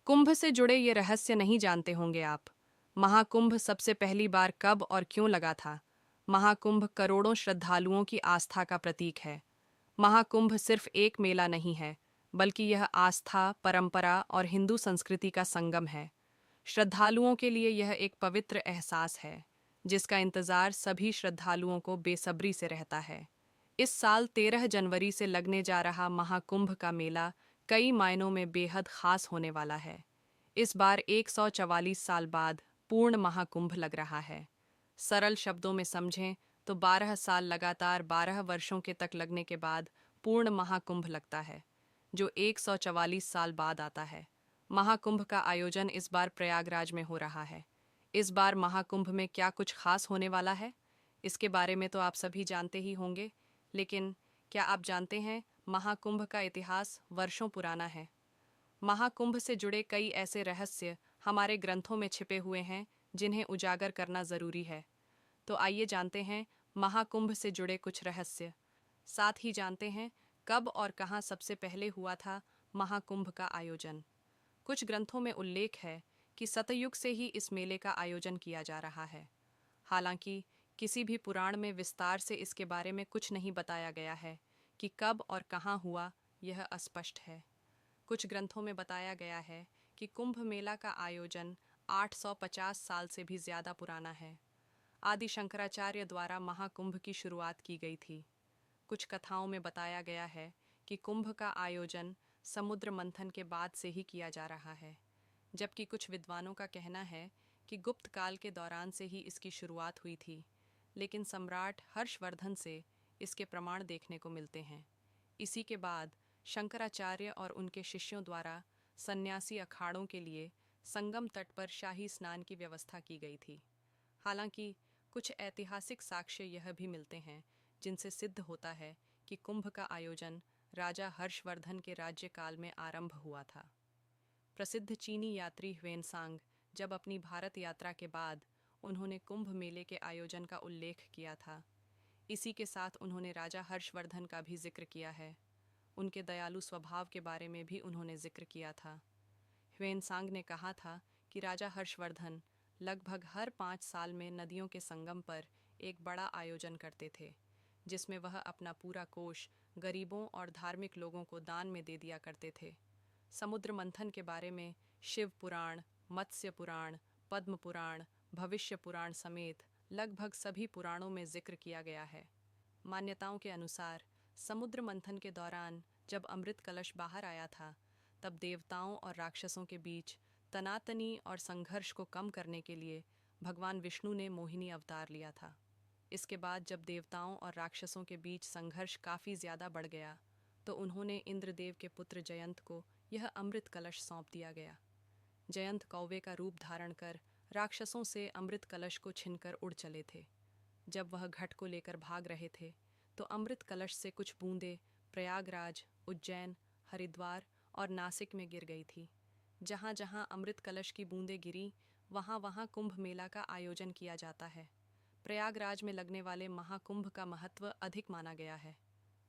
कुंभ से जुड़े ये रहस्य नहीं जानते होंगे आप। महाकुंभ सबसे पहली बार कब और क्यों लगा था? महाकुंभ करोड़ों श्रद्धालुओं की आस्था का प्रतीक है। महाकुंभ सिर्फ एक मेला नहीं है, बल्कि यह आस्था, परंपरा और हिंदू संस्कृति का संगम है। श्रद्धालुओं के लिए यह एक पवित्र एहसास है, जिसका इंतजार सभी श्रद्धालुओं को बेसब्री से रहता है। इस साल 13 जनवरी से लगने जा रहा महाकुंभ का मेला कई मायनों में बेहद खास होने वाला है। इस बार 144 साल बाद पूर्ण महाकुंभ लग रहा है। सरल शब्दों में समझें तो 12 साल लगातार 12 वर्षों के तक लगने के बाद पूर्ण महाकुंभ लगता है, जो 144 साल बाद आता है। महाकुंभ का आयोजन इस बार प्रयागराज में हो रहा है। इस बार महाकुंभ में क्या कुछ खास होने वाला है, इसके बारे में तो आप सभी जानते ही होंगे, लेकिन क्या आप जानते हैं महाकुंभ का इतिहास वर्षों पुराना है। महाकुंभ से जुड़े कई ऐसे रहस्य हमारे ग्रंथों में छिपे हुए हैं, जिन्हें उजागर करना जरूरी है। तो आइए जानते हैं महाकुंभ से जुड़े कुछ रहस्य। साथ ही जानते हैं कब और कहाँ सबसे पहले हुआ था महाकुंभ का आयोजन। कुछ ग्रंथों में उल्लेख है कि सतयुग से ही इस मेले का आयोजन किया जा रहा है। हालांकि किसी भी पुराण में विस्तार से इसके बारे में कुछ नहीं बताया गया है कि कब और कहाँ हुआ, यह अस्पष्ट है। कुछ ग्रंथों में बताया गया है कि कुंभ मेला का आयोजन 850 साल से भी ज्यादा पुराना है। आदि शंकराचार्य द्वारा महाकुंभ की शुरुआत की गई थी। कुछ कथाओं में बताया गया है कि कुंभ का आयोजन समुद्र मंथन के बाद से ही किया जा रहा है, जबकि कुछ विद्वानों का कहना है कि गुप्त काल के दौरान से ही इसकी शुरुआत हुई थी, लेकिन सम्राट हर्षवर्धन से इसके प्रमाण देखने को मिलते हैं। इसी के बाद शंकराचार्य और उनके शिष्यों द्वारा सन्यासी अखाड़ों के लिए संगम तट पर शाही स्नान की व्यवस्था की गई थी। हालांकि कुछ ऐतिहासिक साक्ष्य यह भी मिलते हैं जिनसे सिद्ध होता है कि कुंभ का आयोजन राजा हर्षवर्धन के राज्यकाल में आरंभ हुआ था। प्रसिद्ध चीनी यात्री ह्वेनसांग जब अपनी भारत यात्रा के बाद उन्होंने कुंभ मेले के आयोजन का उल्लेख किया था। इसी के साथ उन्होंने राजा हर्षवर्धन का भी जिक्र किया है। उनके दयालु स्वभाव के बारे में भी उन्होंने जिक्र किया था। ह्वेनसांग ने कहा था कि राजा हर्षवर्धन लगभग हर 5 साल में नदियों के संगम पर एक बड़ा आयोजन करते थे, जिसमें वह अपना पूरा कोष गरीबों और धार्मिक लोगों को दान में दे दिया करते थे। समुद्र मंथन के बारे में शिव पुराण, मत्स्य पुराण, पद्म पुराण, भविष्य पुराण समेत लगभग सभी पुराणों में जिक्र किया गया है। मान्यताओं के अनुसार समुद्र मंथन के दौरान जब अमृत कलश बाहर आया था, तब देवताओं और राक्षसों के बीच तनातनी और संघर्ष को कम करने के लिए भगवान विष्णु ने मोहिनी अवतार लिया था। इसके बाद जब देवताओं और राक्षसों के बीच संघर्ष काफ़ी ज़्यादा बढ़ गया, तो उन्होंने इंद्रदेव के पुत्र जयंत को यह अमृत कलश सौंप दिया गया। जयंत कौवे का रूप धारण कर राक्षसों से अमृत कलश को छीनकर उड़ चले थे। जब वह घट को लेकर भाग रहे थे, तो अमृत कलश से कुछ बूंदें प्रयागराज, उज्जैन, हरिद्वार और नासिक में गिर गई थी। जहाँ जहाँ अमृत कलश की बूंदें गिरी, वहाँ वहाँ कुंभ मेला का आयोजन किया जाता है। प्रयागराज में लगने वाले महाकुंभ का महत्व अधिक माना गया है।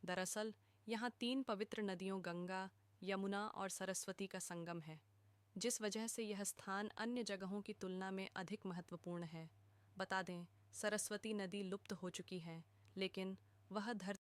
दरअसल यहाँ 3 पवित्र नदियों गंगा, यमुना और सरस्वती का संगम है, जिस वजह से यह स्थान अन्य जगहों की तुलना में अधिक महत्वपूर्ण है। बता दें, सरस्वती नदी लुप्त हो चुकी है, लेकिन वह धरती